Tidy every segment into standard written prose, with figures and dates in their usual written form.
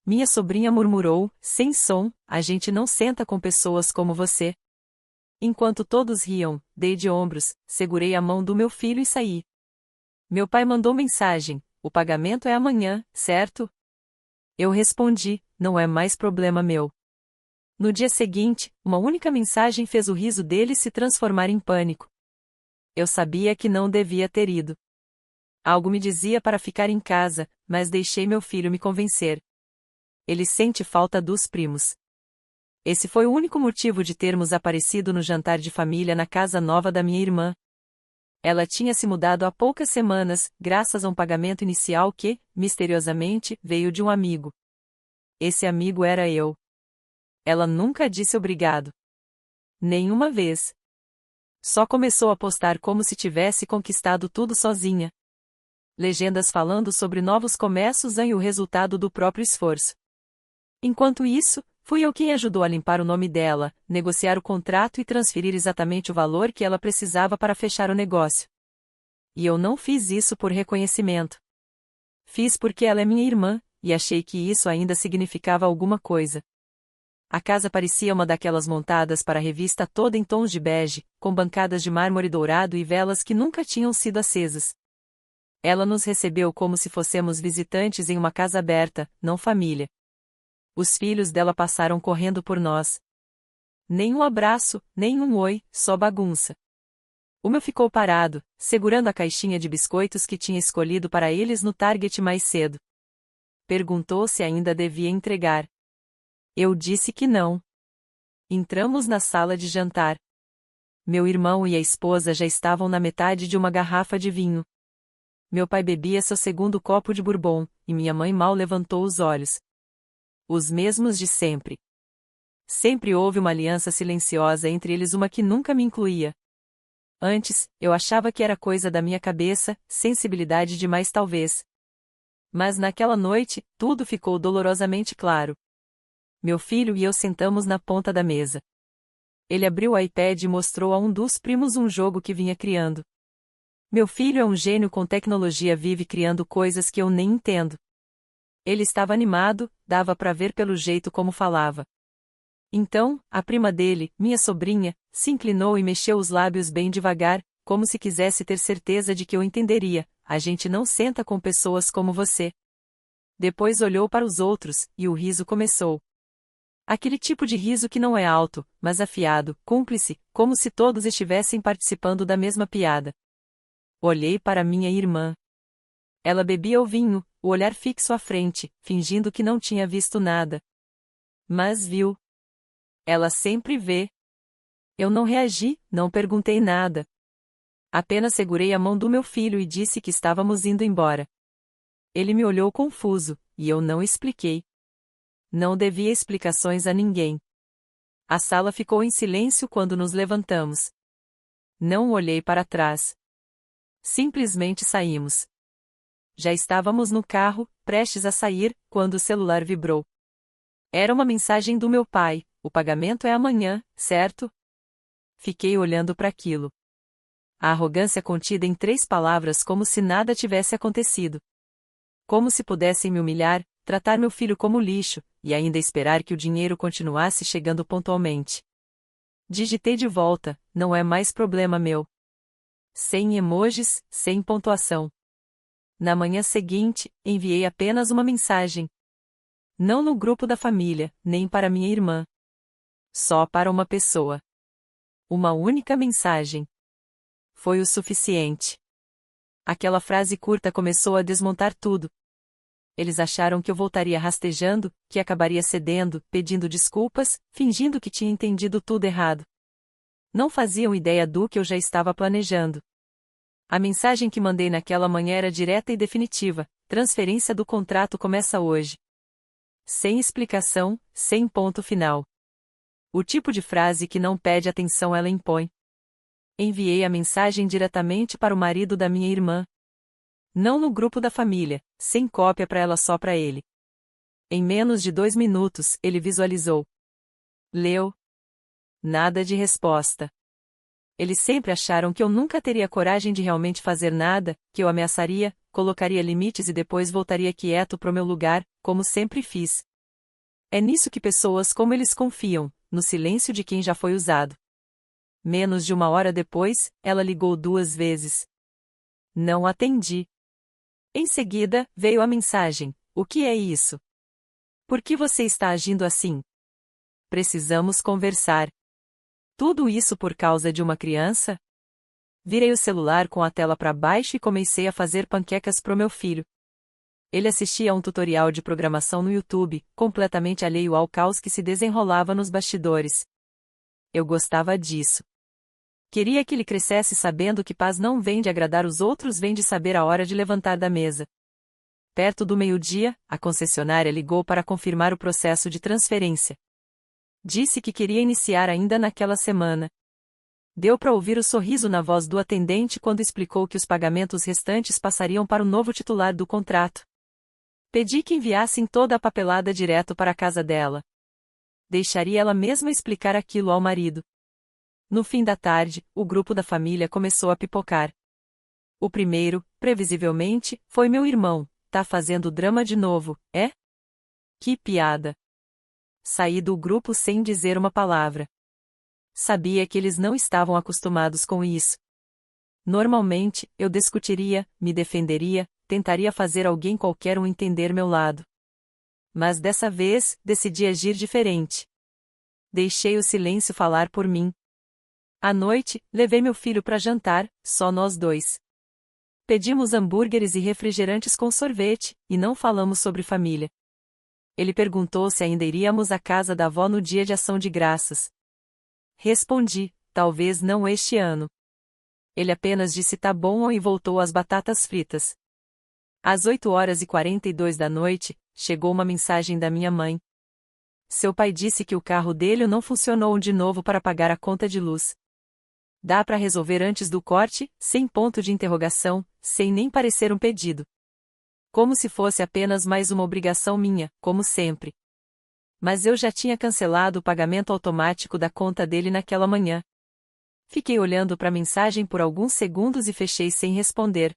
minha sobrinha murmurou, sem som, a gente não senta com pessoas como você. Enquanto todos riam, dei de ombros, segurei a mão do meu filho e saí. Meu pai mandou mensagem: o pagamento é amanhã, certo? Eu respondi: não é mais problema meu. No dia seguinte, uma única mensagem fez o riso dele se transformar em pânico. Eu sabia que não devia ter ido. Algo me dizia para ficar em casa, mas deixei meu filho me convencer. Ele sente falta dos primos. Esse foi o único motivo de termos aparecido no jantar de família na casa nova da minha irmã. Ela tinha se mudado há poucas semanas, graças a um pagamento inicial que, misteriosamente, veio de um amigo. Esse amigo era eu. Ela nunca disse obrigado. Nenhuma vez. Só começou a postar como se tivesse conquistado tudo sozinha. Legendas falando sobre novos começos e o resultado do próprio esforço. Enquanto isso, fui eu quem ajudou a limpar o nome dela, negociar o contrato e transferir exatamente o valor que ela precisava para fechar o negócio. E eu não fiz isso por reconhecimento. Fiz porque ela é minha irmã, e achei que isso ainda significava alguma coisa. A casa parecia uma daquelas montadas para a revista toda em tons de bege, com bancadas de mármore dourado e velas que nunca tinham sido acesas. Ela nos recebeu como se fôssemos visitantes em uma casa aberta, não família. Os filhos dela passaram correndo por nós. Nem um abraço, nem um oi, só bagunça. O meu ficou parado, segurando a caixinha de biscoitos que tinha escolhido para eles no Target mais cedo. Perguntou se ainda devia entregar. Eu disse que não. Entramos na sala de jantar. Meu irmão e a esposa já estavam na metade de uma garrafa de vinho. Meu pai bebia seu segundo copo de bourbon, e minha mãe mal levantou os olhos. Os mesmos de sempre. Sempre houve uma aliança silenciosa entre eles, uma que nunca me incluía. Antes, eu achava que era coisa da minha cabeça, sensibilidade demais talvez. Mas naquela noite, tudo ficou dolorosamente claro. Meu filho e eu sentamos na ponta da mesa. Ele abriu o iPad e mostrou a um dos primos um jogo que vinha criando. Meu filho é um gênio com tecnologia, vive criando coisas que eu nem entendo. Ele estava animado, dava para ver pelo jeito como falava. Então, a prima dele, minha sobrinha, se inclinou e mexeu os lábios bem devagar, como se quisesse ter certeza de que eu entenderia: a gente não senta com pessoas como você. Depois olhou para os outros, e o riso começou. Aquele tipo de riso que não é alto, mas afiado, cúmplice, como se todos estivessem participando da mesma piada. Olhei para minha irmã. Ela bebia o vinho, o olhar fixo à frente, fingindo que não tinha visto nada. Mas viu. Ela sempre vê. Eu não reagi, não perguntei nada. Apenas segurei a mão do meu filho e disse que estávamos indo embora. Ele me olhou confuso, e eu não expliquei. Não devia explicações a ninguém. A sala ficou em silêncio quando nos levantamos. Não olhei para trás. Simplesmente saímos. Já estávamos no carro, prestes a sair, quando o celular vibrou. Era uma mensagem do meu pai: o pagamento é amanhã, certo? Fiquei olhando para aquilo. A arrogância contida em 3 palavras, como se nada tivesse acontecido. Como se pudessem me humilhar, tratar meu filho como lixo, e ainda esperar que o dinheiro continuasse chegando pontualmente. Digitei de volta: não é mais problema meu. Sem emojis, sem pontuação. Na manhã seguinte, enviei apenas uma mensagem. Não no grupo da família, nem para minha irmã. Só para uma pessoa. Uma única mensagem. Foi o suficiente. Aquela frase curta começou a desmontar tudo. Eles acharam que eu voltaria rastejando, que acabaria cedendo, pedindo desculpas, fingindo que tinha entendido tudo errado. Não faziam ideia do que eu já estava planejando. A mensagem que mandei naquela manhã era direta e definitiva: transferência do contrato começa hoje. Sem explicação, sem ponto final. O tipo de frase que não pede atenção, ela impõe. Enviei a mensagem diretamente para o marido da minha irmã. Não no grupo da família, sem cópia para ela, só para ele. Em menos de 2 minutos, ele visualizou. Leu. Nada de resposta. Eles sempre acharam que eu nunca teria coragem de realmente fazer nada, que eu ameaçaria, colocaria limites e depois voltaria quieto pro meu lugar, como sempre fiz. É nisso que pessoas como eles confiam, no silêncio de quem já foi usado. Menos de 1 hora depois, ela ligou 2 vezes. Não atendi. Em seguida, veio a mensagem: o que é isso? Por que você está agindo assim? Precisamos conversar. Tudo isso por causa de uma criança? Virei o celular com a tela para baixo e comecei a fazer panquecas pro meu filho. Ele assistia a um tutorial de programação no YouTube, completamente alheio ao caos que se desenrolava nos bastidores. Eu gostava disso. Queria que ele crescesse sabendo que paz não vem de agradar os outros, vem de saber a hora de levantar da mesa. Perto do meio-dia, a concessionária ligou para confirmar o processo de transferência. Disse que queria iniciar ainda naquela semana. Deu para ouvir o sorriso na voz do atendente quando explicou que os pagamentos restantes passariam para o novo titular do contrato. Pedi que enviassem toda a papelada direto para a casa dela. Deixaria ela mesma explicar aquilo ao marido. No fim da tarde, o grupo da família começou a pipocar. O primeiro, previsivelmente, foi meu irmão. Tá fazendo drama de novo, é? Que piada. Saí do grupo sem dizer uma palavra. Sabia que eles não estavam acostumados com isso. Normalmente, eu discutiria, me defenderia, tentaria fazer alguém qualquer um entender meu lado. Mas dessa vez, decidi agir diferente. Deixei o silêncio falar por mim. À noite, levei meu filho para jantar, só nós dois. Pedimos hambúrgueres e refrigerantes com sorvete, e não falamos sobre família. Ele perguntou se ainda iríamos à casa da avó no dia de Ação de Graças. Respondi, talvez não este ano. Ele apenas disse tá bom e voltou às batatas fritas. Às 8h42 da noite, chegou uma mensagem da minha mãe. Seu pai disse que o carro dele não funcionou de novo para pagar a conta de luz. Dá para resolver antes do corte, sem ponto de interrogação, sem nem parecer um pedido. Como se fosse apenas mais uma obrigação minha, como sempre. Mas eu já tinha cancelado o pagamento automático da conta dele naquela manhã. Fiquei olhando para a mensagem por alguns segundos e fechei sem responder.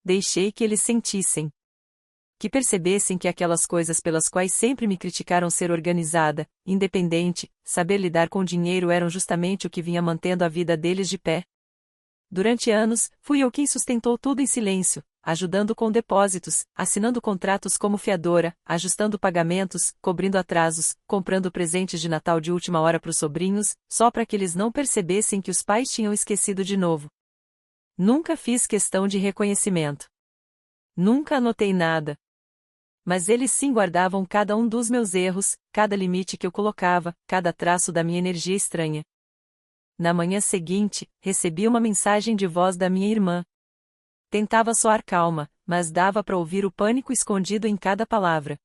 Deixei que eles sentissem. Que percebessem que aquelas coisas pelas quais sempre me criticaram, ser organizada, independente, saber lidar com dinheiro, eram justamente o que vinha mantendo a vida deles de pé. Durante anos, fui eu quem sustentou tudo em silêncio, ajudando com depósitos, assinando contratos como fiadora, ajustando pagamentos, cobrindo atrasos, comprando presentes de Natal de última hora para os sobrinhos, só para que eles não percebessem que os pais tinham esquecido de novo. Nunca fiz questão de reconhecimento. Nunca anotei nada. Mas eles sim guardavam cada um dos meus erros, cada limite que eu colocava, cada traço da minha energia estranha. Na manhã seguinte, recebi uma mensagem de voz da minha irmã. Tentava soar calma, mas dava para ouvir o pânico escondido em cada palavra.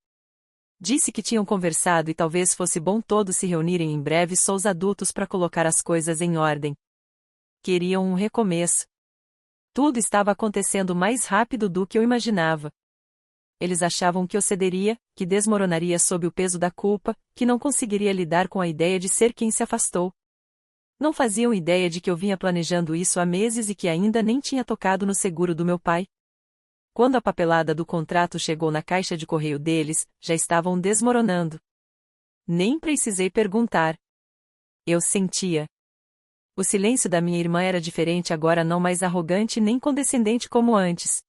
Disse que tinham conversado e talvez fosse bom todos se reunirem em breve, só os adultos, para colocar as coisas em ordem. Queriam um recomeço. Tudo estava acontecendo mais rápido do que eu imaginava. Eles achavam que eu cederia, que desmoronaria sob o peso da culpa, que não conseguiria lidar com a ideia de ser quem se afastou. Não faziam ideia de que eu vinha planejando isso há meses e que ainda nem tinha tocado no seguro do meu pai. Quando a papelada do contrato chegou na caixa de correio deles, já estavam desmoronando. Nem precisei perguntar. Eu sentia. O silêncio da minha irmã era diferente agora, não mais arrogante nem condescendente como antes.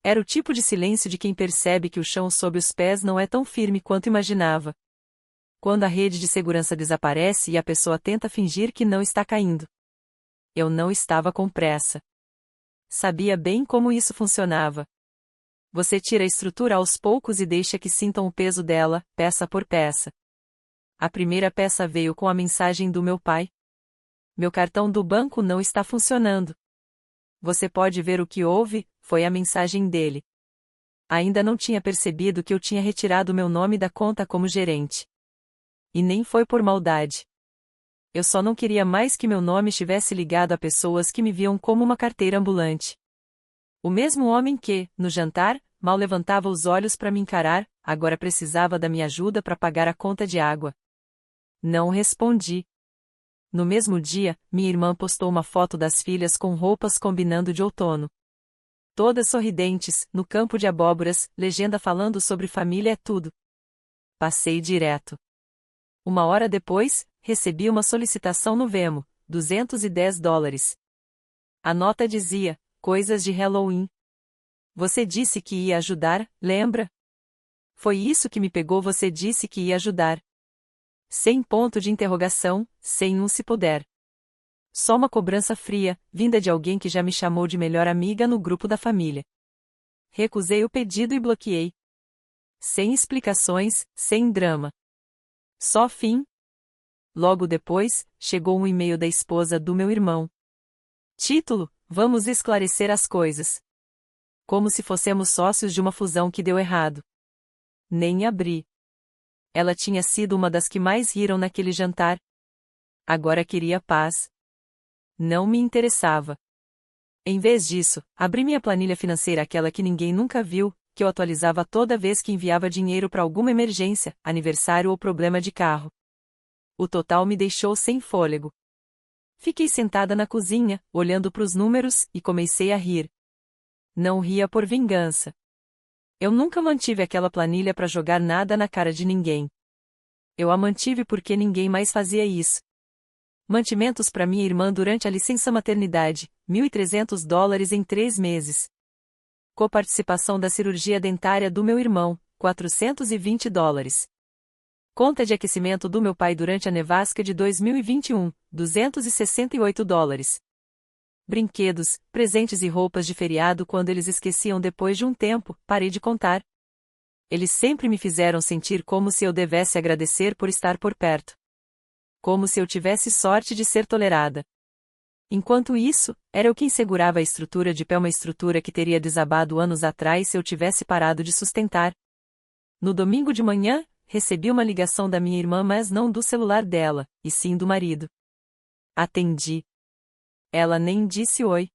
Era o tipo de silêncio de quem percebe que o chão sob os pés não é tão firme quanto imaginava. Quando a rede de segurança desaparece e a pessoa tenta fingir que não está caindo. Eu não estava com pressa. Sabia bem como isso funcionava. Você tira a estrutura aos poucos e deixa que sintam o peso dela, peça por peça. A primeira peça veio com a mensagem do meu pai. Meu cartão do banco não está funcionando. Você pode ver o que houve, foi a mensagem dele. Ainda não tinha percebido que eu tinha retirado meu nome da conta como gerente. E nem foi por maldade. Eu só não queria mais que meu nome estivesse ligado a pessoas que me viam como uma carteira ambulante. O mesmo homem que, no jantar, mal levantava os olhos para me encarar, agora precisava da minha ajuda para pagar a conta de água. Não respondi. No mesmo dia, minha irmã postou uma foto das filhas com roupas combinando de outono. Todas sorridentes, no campo de abóboras, legenda falando sobre família é tudo. passei direto. Uma hora depois, recebi uma solicitação no Venmo, $210. A nota dizia, coisas de Halloween. Você disse que ia ajudar, lembra? Foi isso que me pegou, você disse que ia ajudar. Sem ponto de interrogação, sem um se puder. Só uma cobrança fria, vinda de alguém que já me chamou de melhor amiga no grupo da família. Recusei o pedido e bloqueei. Sem explicações, sem drama. Só fim. Logo depois, chegou um e-mail da esposa do meu irmão. Título: Vamos esclarecer as coisas. Como se fossemos sócios de uma fusão que deu errado. Nem abri. Ela tinha sido uma das que mais riram naquele jantar. Agora queria paz. Não me interessava. Em vez disso, abri minha planilha financeira, aquela que ninguém nunca viu, que eu atualizava toda vez que enviava dinheiro para alguma emergência, aniversário ou problema de carro. O total me deixou sem fôlego. Fiquei sentada na cozinha, olhando para os números, e comecei a rir. Não ria por vingança. Eu nunca mantive aquela planilha para jogar nada na cara de ninguém. Eu a mantive porque ninguém mais fazia isso. Mantimentos para minha irmã durante a licença maternidade, $1.300 em 3 meses. Coparticipação da cirurgia dentária do meu irmão, $420. Conta de aquecimento do meu pai durante a nevasca de 2021, $268. Brinquedos, presentes e roupas de feriado quando eles esqueciam depois de um tempo, parei de contar. Eles sempre me fizeram sentir como se eu devesse agradecer por estar por perto. Como se eu tivesse sorte de ser tolerada. Enquanto isso, era eu quem segurava a estrutura de pé, uma estrutura que teria desabado anos atrás se eu tivesse parado de sustentar. No domingo de manhã, recebi uma ligação da minha irmã, mas não do celular dela, e sim do marido. Atendi. Ela nem disse oi.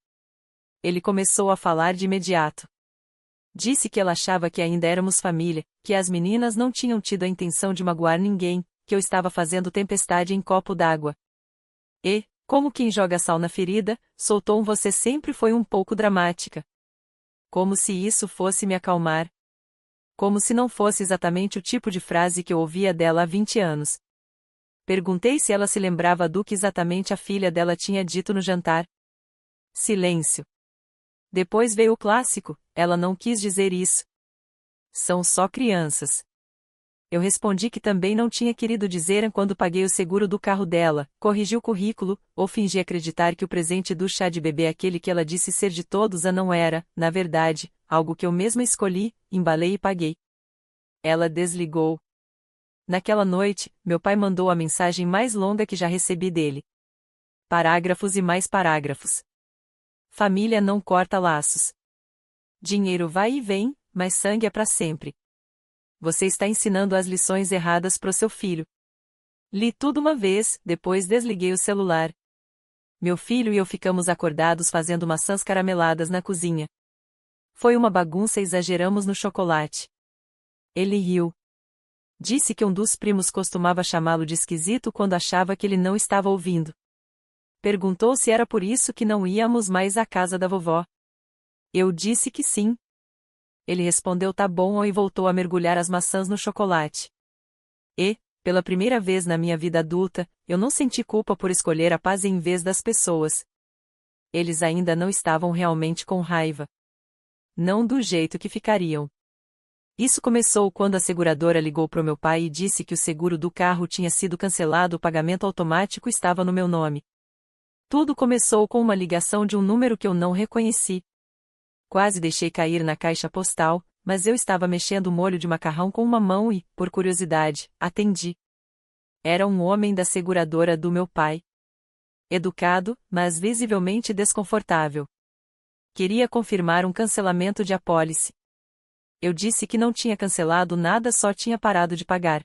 Ele começou a falar de imediato. Disse que ela achava que ainda éramos família, que as meninas não tinham tido a intenção de magoar ninguém, que eu estava fazendo tempestade em copo d'água. E, como quem joga sal na ferida, soltou um "você sempre foi um pouco dramática". Como se isso fosse me acalmar. Como se não fosse exatamente o tipo de frase que eu ouvia dela há 20 anos. Perguntei se ela se lembrava do que exatamente a filha dela tinha dito no jantar. Silêncio. Depois veio o clássico: ela não quis dizer isso. São só crianças. Eu respondi que também não tinha querido dizer quando paguei o seguro do carro dela, corrigi o currículo, ou fingi acreditar que o presente do chá de bebê, aquele que ela disse ser de todos, não era, na verdade, algo que eu mesma escolhi, embalei e paguei. Ela desligou. Naquela noite, meu pai mandou a mensagem mais longa que já recebi dele. Parágrafos e mais parágrafos. Família não corta laços. Dinheiro vai e vem, mas sangue é para sempre. Você está ensinando as lições erradas pro seu filho. Li tudo uma vez, depois desliguei o celular. Meu filho e eu ficamos acordados fazendo maçãs carameladas na cozinha. Foi uma bagunça e exageramos no chocolate. Ele riu. Disse que um dos primos costumava chamá-lo de esquisito quando achava que ele não estava ouvindo. Perguntou se era por isso que não íamos mais à casa da vovó. Eu disse que sim. Ele respondeu tá bom e voltou a mergulhar as maçãs no chocolate. E, pela primeira vez na minha vida adulta, eu não senti culpa por escolher a paz em vez das pessoas. Eles ainda não estavam realmente com raiva. Não do jeito que ficariam. Isso começou quando a seguradora ligou pro meu pai e disse que o seguro do carro tinha sido cancelado, o pagamento automático estava no meu nome. Tudo começou com uma ligação de um número que eu não reconheci. Quase deixei cair na caixa postal, mas eu estava mexendo molho de macarrão com uma mão e, por curiosidade, atendi. Era um homem da seguradora do meu pai. Educado, mas visivelmente desconfortável. Queria confirmar um cancelamento de apólice. Eu disse que não tinha cancelado nada, só tinha parado de pagar.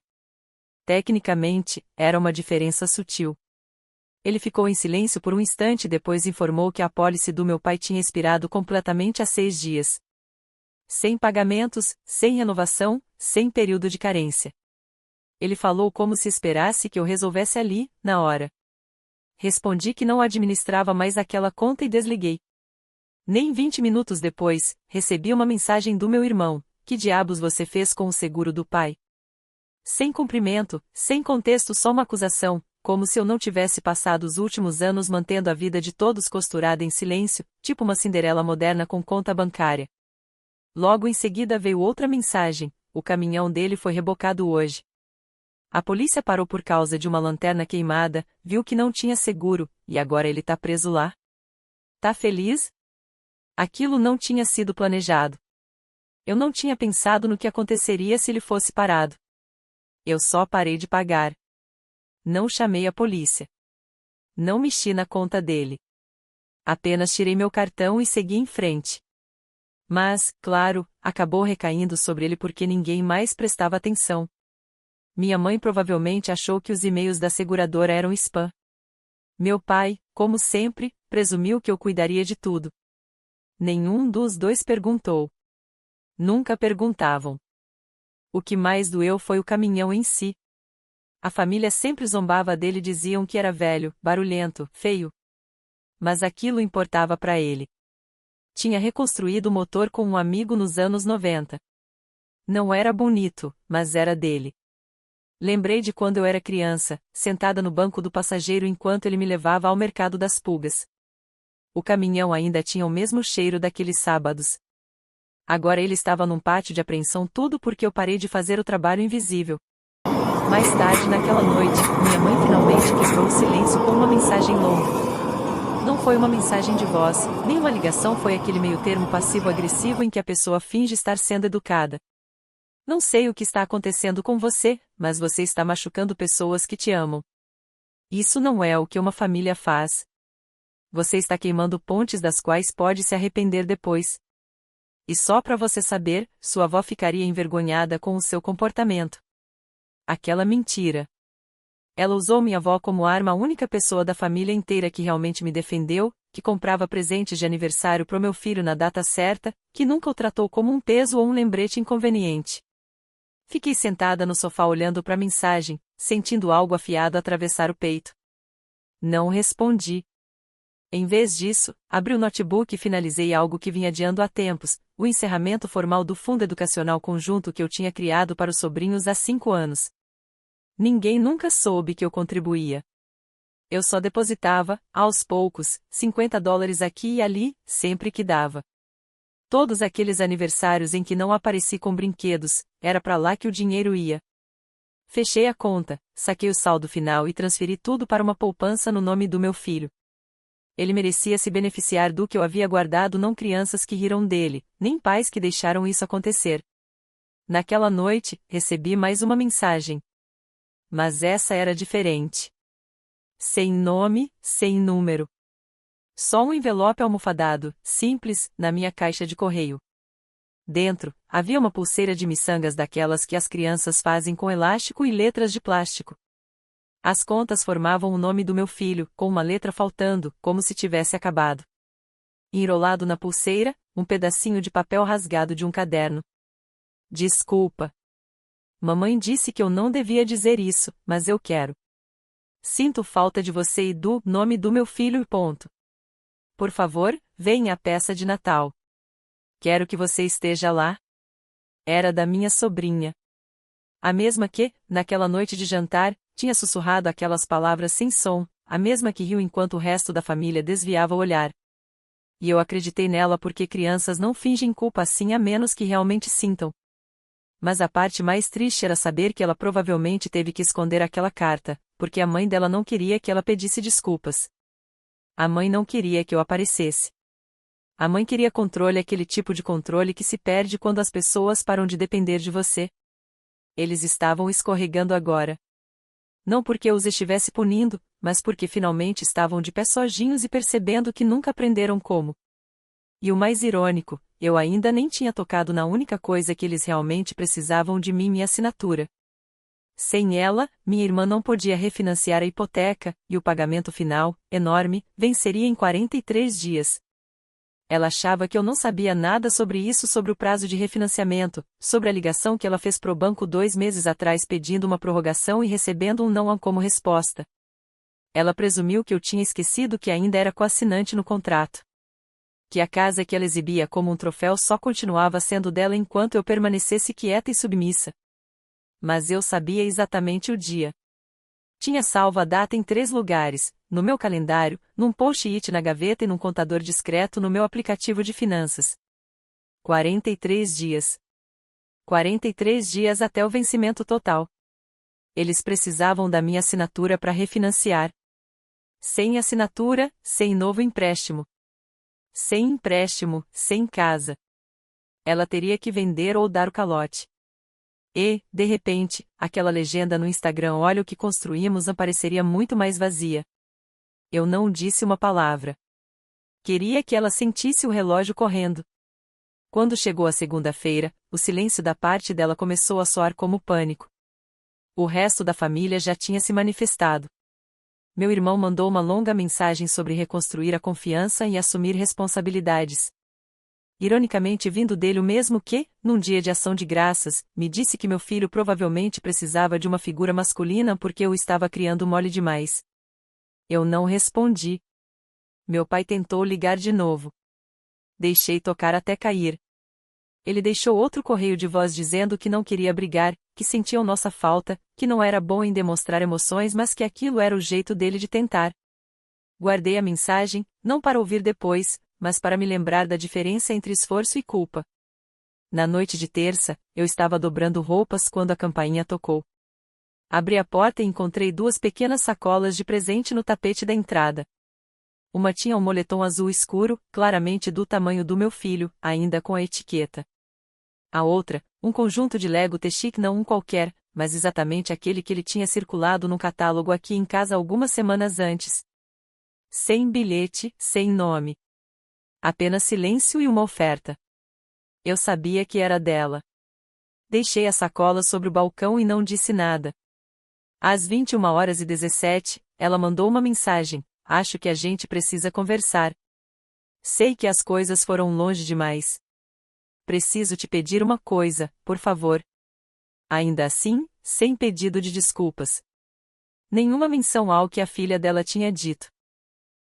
Tecnicamente, era uma diferença sutil. Ele ficou em silêncio por um instante e depois informou que a apólice do meu pai tinha expirado completamente há 6 dias. Sem pagamentos, sem renovação, sem período de carência. Ele falou como se esperasse que eu resolvesse ali, na hora. Respondi que não administrava mais aquela conta e desliguei. Nem 20 minutos depois, recebi uma mensagem do meu irmão: que diabos você fez com o seguro do pai? Sem cumprimento, sem contexto, só uma acusação, como se eu não tivesse passado os últimos anos mantendo a vida de todos costurada em silêncio, tipo uma Cinderela moderna com conta bancária. Logo em seguida veio outra mensagem: o caminhão dele foi rebocado hoje. A polícia parou por causa de uma lanterna queimada, viu que não tinha seguro, e agora ele tá preso lá. Tá feliz? Aquilo não tinha sido planejado. Eu não tinha pensado no que aconteceria se ele fosse parado. Eu só parei de pagar. Não chamei a polícia. Não mexi na conta dele. Apenas tirei meu cartão e segui em frente. Mas, claro, acabou recaindo sobre ele porque ninguém mais prestava atenção. Minha mãe provavelmente achou que os e-mails da seguradora eram spam. Meu pai, como sempre, presumiu que eu cuidaria de tudo. Nenhum dos dois perguntou. Nunca perguntavam. O que mais doeu foi o caminhão em si. A família sempre zombava dele e diziam que era velho, barulhento, feio. Mas aquilo importava para ele. Tinha reconstruído o motor com um amigo nos anos 90. Não era bonito, mas era dele. Lembrei de quando eu era criança, sentada no banco do passageiro enquanto ele me levava ao mercado das pulgas. O caminhão ainda tinha o mesmo cheiro daqueles sábados. Agora ele estava num pátio de apreensão, tudo porque eu parei de fazer o trabalho invisível. Mais tarde naquela noite, minha mãe finalmente quebrou o silêncio com uma mensagem longa. Não foi uma mensagem de voz, nem uma ligação, foi aquele meio termo passivo-agressivo em que a pessoa finge estar sendo educada. Não sei o que está acontecendo com você, mas você está machucando pessoas que te amam. Isso não é o que uma família faz. Você está queimando pontes das quais pode se arrepender depois. E só para você saber, sua avó ficaria envergonhada com o seu comportamento. Aquela mentira. Ela usou minha avó como arma, a única pessoa da família inteira que realmente me defendeu, que comprava presentes de aniversário pro meu filho na data certa, que nunca o tratou como um peso ou um lembrete inconveniente. Fiquei sentada no sofá olhando para a mensagem, sentindo algo afiado atravessar o peito. Não respondi. Em vez disso, abri o notebook e finalizei algo que vinha adiando há tempos, o encerramento formal do Fundo Educacional Conjunto que eu tinha criado para os sobrinhos há 5 anos. Ninguém nunca soube que eu contribuía. Eu só depositava, aos poucos, $50 aqui e ali, sempre que dava. Todos aqueles aniversários em que não apareci com brinquedos, era para lá que o dinheiro ia. Fechei a conta, saquei o saldo final e transferi tudo para uma poupança no nome do meu filho. Ele merecia se beneficiar do que eu havia guardado, não crianças que riram dele, nem pais que deixaram isso acontecer. Naquela noite, recebi mais uma mensagem. Mas essa era diferente. Sem nome, sem número. Só um envelope almofadado, simples, na minha caixa de correio. Dentro, havia uma pulseira de miçangas daquelas que as crianças fazem com elástico e letras de plástico. As contas formavam o nome do meu filho, com uma letra faltando, como se tivesse acabado. Enrolado na pulseira, um pedacinho de papel rasgado de um caderno. Desculpa. Mamãe disse que eu não devia dizer isso, mas eu quero. Sinto falta de você e do nome do meu filho e ponto. Por favor, venha à peça de Natal. Quero que você esteja lá. Era da minha sobrinha. A mesma que, naquela noite de jantar, tinha sussurrado aquelas palavras sem som, a mesma que riu enquanto o resto da família desviava o olhar. E eu acreditei nela porque crianças não fingem culpa assim a menos que realmente sintam. Mas a parte mais triste era saber que ela provavelmente teve que esconder aquela carta, porque a mãe dela não queria que ela pedisse desculpas. A mãe não queria que eu aparecesse. A mãe queria controle, aquele tipo de controle que se perde quando as pessoas param de depender de você. Eles estavam escorregando agora. Não porque eu os estivesse punindo, mas porque finalmente estavam de pé sozinhos e percebendo que nunca aprenderam como. E o mais irônico, eu ainda nem tinha tocado na única coisa que eles realmente precisavam de mim, minha assinatura. Sem ela, minha irmã não podia refinanciar a hipoteca, e o pagamento final, enorme, venceria em 43 dias. Ela achava que eu não sabia nada sobre isso, sobre o prazo de refinanciamento, sobre a ligação que ela fez pro banco 2 meses atrás pedindo uma prorrogação e recebendo um não como resposta. Ela presumiu que eu tinha esquecido que ainda era coassinante no contrato. Que a casa que ela exibia como um troféu só continuava sendo dela enquanto eu permanecesse quieta e submissa. mas eu sabia exatamente o dia. Tinha salvo a data em 3 lugares, no meu calendário, num post-it na gaveta e num contador discreto no meu aplicativo de finanças. 43 dias. 43 dias até o vencimento total. Eles precisavam da minha assinatura para refinanciar. Sem assinatura, sem novo empréstimo. Sem empréstimo, sem casa. Ela teria que vender ou dar o calote. E, de repente, aquela legenda no Instagram "Olha o que construímos" apareceria muito mais vazia. Eu não disse uma palavra. Queria que ela sentisse o relógio correndo. Quando chegou a segunda-feira, o silêncio da parte dela começou a soar como pânico. O resto da família já tinha se manifestado. Meu irmão mandou uma longa mensagem sobre reconstruir a confiança e assumir responsabilidades. Ironicamente vindo dele o mesmo que, num dia de ação de graças, me disse que meu filho provavelmente precisava de uma figura masculina porque eu estava criando mole demais. Eu não respondi. Meu pai tentou ligar de novo. Deixei tocar até cair. Ele deixou outro correio de voz dizendo que não queria brigar, que sentiam nossa falta, que não era bom em demonstrar emoções mas que aquilo era o jeito dele de tentar. Guardei a mensagem, não para ouvir depois, mas para me lembrar da diferença entre esforço e culpa. Na noite de terça, eu estava dobrando roupas quando a campainha tocou. Abri a porta e encontrei 2 pequenas sacolas de presente no tapete da entrada. Uma tinha um moletom azul escuro, claramente do tamanho do meu filho, ainda com a etiqueta. A outra, um conjunto de Lego Technic, não um qualquer, mas exatamente aquele que ele tinha circulado num catálogo aqui em casa algumas semanas antes. Sem bilhete, sem nome. Apenas silêncio e uma oferta. Eu sabia que era dela. Deixei a sacola sobre o balcão e não disse nada. Às 21h17, ela mandou uma mensagem: "Acho que a gente precisa conversar. Sei que as coisas foram longe demais. Preciso te pedir uma coisa, por favor." Ainda assim, sem pedido de desculpas. Nenhuma menção ao que a filha dela tinha dito.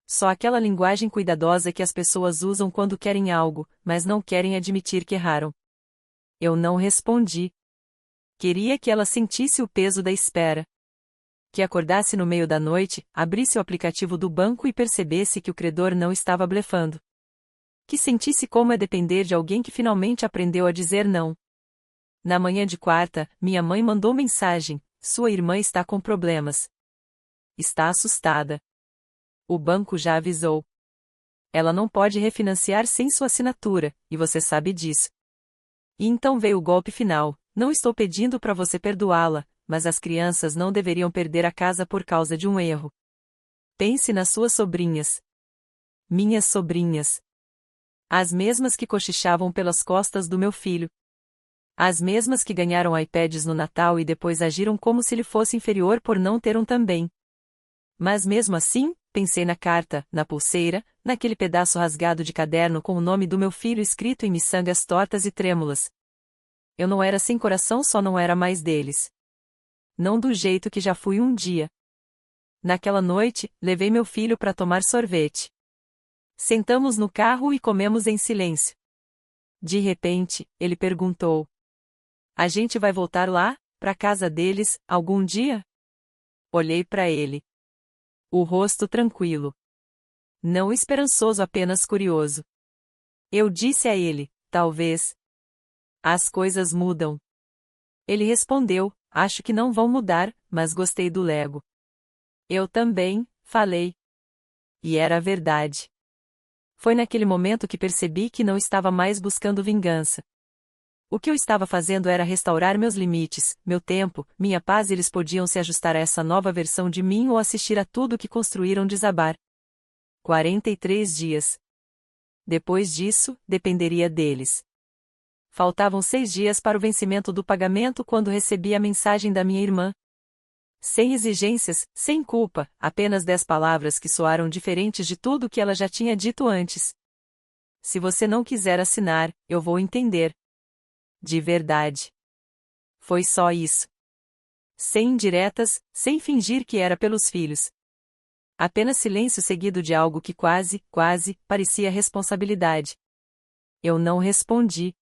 Só aquela linguagem cuidadosa que as pessoas usam quando querem algo, mas não querem admitir que erraram. Eu não respondi. Queria que ela sentisse o peso da espera. Que acordasse no meio da noite, abrisse o aplicativo do banco e percebesse que o credor não estava blefando. Que sentisse como é depender de alguém que finalmente aprendeu a dizer não. Na manhã de quarta, minha mãe mandou mensagem: "Sua irmã está com problemas. Está assustada. O banco já avisou. Ela não pode refinanciar sem sua assinatura, e você sabe disso." E então veio o golpe final: "Não estou pedindo para você perdoá-la, mas as crianças não deveriam perder a casa por causa de um erro. Pense nas suas sobrinhas." Minhas sobrinhas. As mesmas que cochichavam pelas costas do meu filho. As mesmas que ganharam iPads no Natal e depois agiram como se lhe fosse inferior por não ter um também. Mas mesmo assim, pensei na carta, na pulseira, naquele pedaço rasgado de caderno com o nome do meu filho escrito em miçangas tortas e trêmulas. Eu não era sem coração, só não era mais deles. Não do jeito que já fui um dia. Naquela noite, levei meu filho para tomar sorvete. Sentamos no carro e comemos em silêncio. De repente, ele perguntou: "A gente vai voltar lá, para casa deles, algum dia?" Olhei para ele. O rosto tranquilo. Não esperançoso, apenas curioso. Eu disse a ele: "Talvez. As coisas mudam." Ele respondeu: "Acho que não vão mudar, mas gostei do Lego." Eu também, falei. E era verdade. Foi naquele momento que percebi que não estava mais buscando vingança. O que eu estava fazendo era restaurar meus limites, meu tempo, minha paz, e eles podiam se ajustar a essa nova versão de mim ou assistir a tudo que construíram desabar. 43 dias. Depois disso, dependeria deles. Faltavam 6 dias para o vencimento do pagamento quando recebi a mensagem da minha irmã. Sem exigências, sem culpa, apenas 10 palavras que soaram diferentes de tudo que ela já tinha dito antes. "Se você não quiser assinar, eu vou entender." De verdade. Foi só isso. Sem indiretas, sem fingir que era pelos filhos. Apenas silêncio seguido de algo que quase, parecia responsabilidade. Eu não respondi.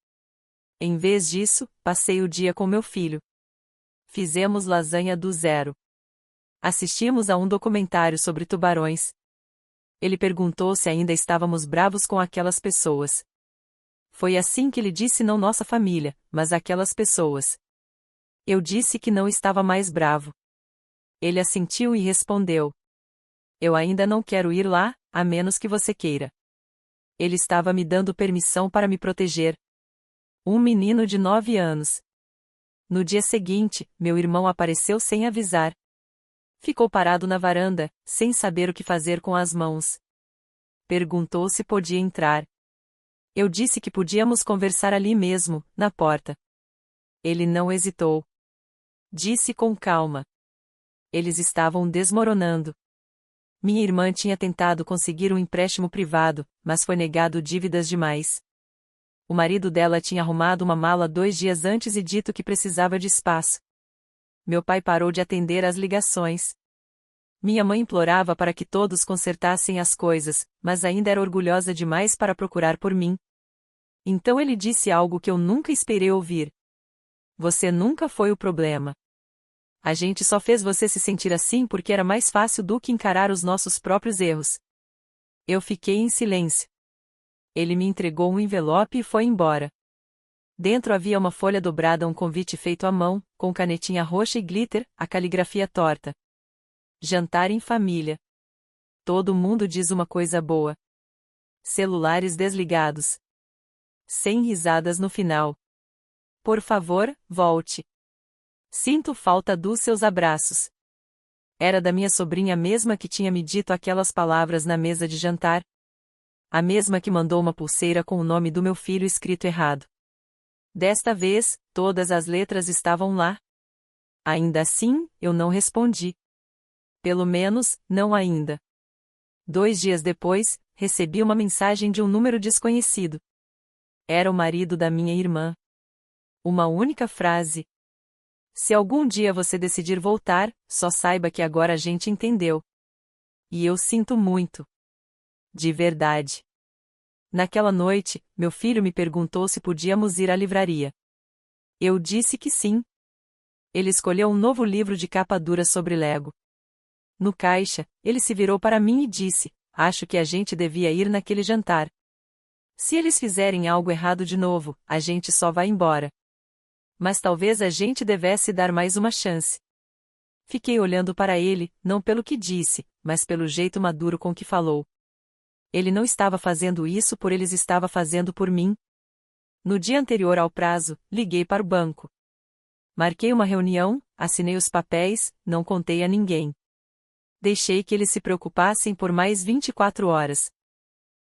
Em vez disso, passei o dia com meu filho. Fizemos lasanha do zero. Assistimos a um documentário sobre tubarões. Ele perguntou se ainda estávamos bravos com aquelas pessoas. Foi assim que ele disse, não nossa família, mas aquelas pessoas. Eu disse que não estava mais bravo. Ele assentiu e respondeu: eu ainda não quero ir lá, a menos que você queira. Ele estava me dando permissão para me proteger. Um menino de 9 anos. No dia seguinte, meu irmão apareceu sem avisar. Ficou parado na varanda, sem saber o que fazer com as mãos. Perguntou se podia entrar. Eu disse que podíamos conversar ali mesmo, na porta. Ele não hesitou. Disse com calma. Eles estavam desmoronando. Minha irmã tinha tentado conseguir um empréstimo privado, mas foi negado dívidas demais. O marido dela tinha arrumado uma mala 2 dias antes e dito que precisava de espaço. Meu pai parou de atender às ligações. Minha mãe implorava para que todos consertassem as coisas, mas ainda era orgulhosa demais para procurar por mim. Então ele disse algo que eu nunca esperei ouvir. Você nunca foi o problema. A gente só fez você se sentir assim porque era mais fácil do que encarar os nossos próprios erros. Eu fiquei em silêncio. Ele me entregou um envelope e foi embora. Dentro havia uma folha dobrada, um convite feito à mão, com canetinha roxa e glitter, a caligrafia torta. Jantar em família. Todo mundo diz uma coisa boa. Celulares desligados. Sem risadas no final. Por favor, volte. Sinto falta dos seus abraços. Era da minha sobrinha mesma que tinha me dito aquelas palavras na mesa de jantar. A mesma que mandou uma pulseira com o nome do meu filho escrito errado. Desta vez, todas as letras estavam lá. Ainda assim, eu não respondi. Pelo menos, não ainda. 2 dias depois, recebi uma mensagem de um número desconhecido. Era o marido da minha irmã. Uma única frase. Se algum dia você decidir voltar, só saiba que agora a gente entendeu. E eu sinto muito. De verdade. Naquela noite, meu filho me perguntou se podíamos ir à livraria. Eu disse que sim. Ele escolheu um novo livro de capa dura sobre Lego. No caixa, ele se virou para mim e disse: acho que a gente devia ir naquele jantar. Se eles fizerem algo errado de novo, a gente só vai embora. Mas talvez a gente devesse dar mais uma chance. Fiquei olhando para ele, não pelo que disse, mas pelo jeito maduro com que falou. Ele não estava fazendo isso por eles, estava fazendo por mim. No dia anterior ao prazo, liguei para o banco. Marquei uma reunião, assinei os papéis, não contei a ninguém. Deixei que eles se preocupassem por mais 24 horas.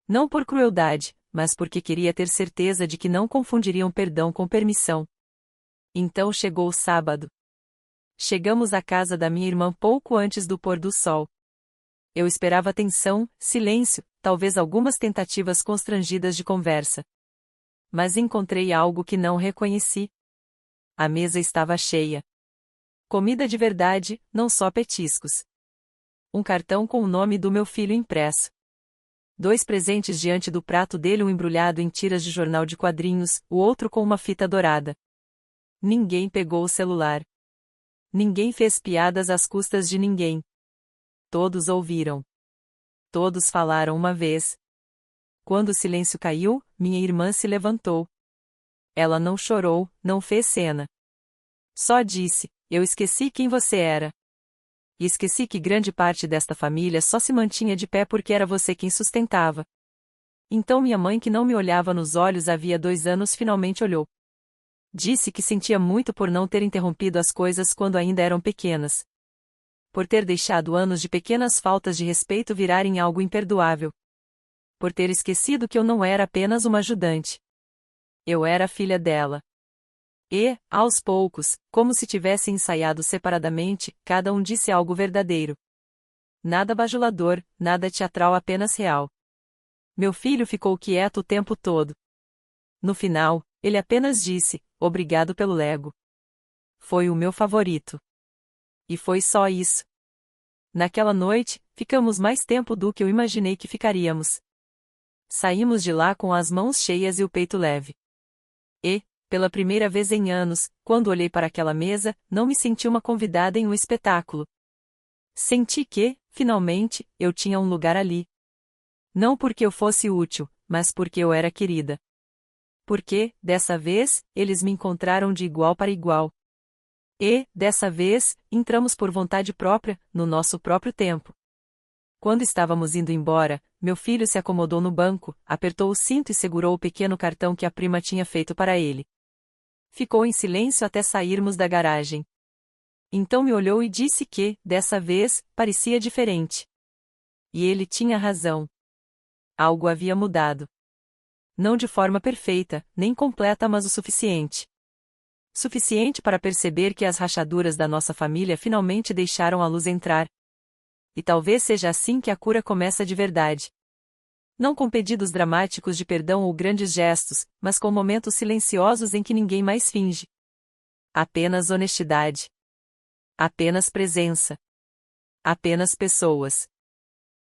Não por crueldade, mas porque queria ter certeza de que não confundiriam perdão com permissão. Então chegou o sábado. Chegamos à casa da minha irmã pouco antes do pôr do sol. Eu esperava tensão, silêncio, talvez algumas tentativas constrangidas de conversa. Mas encontrei algo que não reconheci. A mesa estava cheia. Comida de verdade, não só petiscos. Um cartão com o nome do meu filho impresso. 2 presentes diante do prato dele, um embrulhado em tiras de jornal de quadrinhos, o outro com uma fita dourada. Ninguém pegou o celular. Ninguém fez piadas às custas de ninguém. Todos ouviram. Todos falaram uma vez. Quando o silêncio caiu, minha irmã se levantou. Ela não chorou, não fez cena. Só disse: eu esqueci quem você era. E esqueci que grande parte desta família só se mantinha de pé porque era você quem sustentava. Então minha mãe, que não me olhava nos olhos havia 2 anos, finalmente olhou. Disse que sentia muito por não ter interrompido as coisas quando ainda eram pequenas. Por ter deixado anos de pequenas faltas de respeito virarem algo imperdoável. Por ter esquecido que eu não era apenas uma ajudante. Eu era a filha dela. E, aos poucos, como se tivessem ensaiado separadamente, cada um disse algo verdadeiro. Nada bajulador, nada teatral, apenas real. Meu filho ficou quieto o tempo todo. No final, ele apenas disse: obrigado pelo Lego. Foi o meu favorito. E foi só isso. Naquela noite, ficamos mais tempo do que eu imaginei que ficaríamos. Saímos de lá com as mãos cheias e o peito leve. E, Pela primeira vez em anos, quando olhei para aquela mesa, não me senti uma convidada em um espetáculo. Senti que, finalmente, eu tinha um lugar ali. Não porque eu fosse útil, mas porque eu era querida. Porque, dessa vez, eles me encontraram de igual para igual. E, dessa vez, entramos por vontade própria, no nosso próprio tempo. Quando estávamos indo embora, meu filho se acomodou no banco, apertou o cinto e segurou o pequeno cartão que a prima tinha feito para ele. Ficou em silêncio até sairmos da garagem. Então me olhou e disse que, dessa vez, parecia diferente. E ele tinha razão. Algo havia mudado. Não de forma perfeita, nem completa, mas o suficiente. Suficiente para perceber que as rachaduras da nossa família finalmente deixaram a luz entrar. E talvez seja assim que a cura começa de verdade. Não com pedidos dramáticos de perdão ou grandes gestos, mas com momentos silenciosos em que ninguém mais finge. Apenas honestidade. Apenas presença. Apenas pessoas.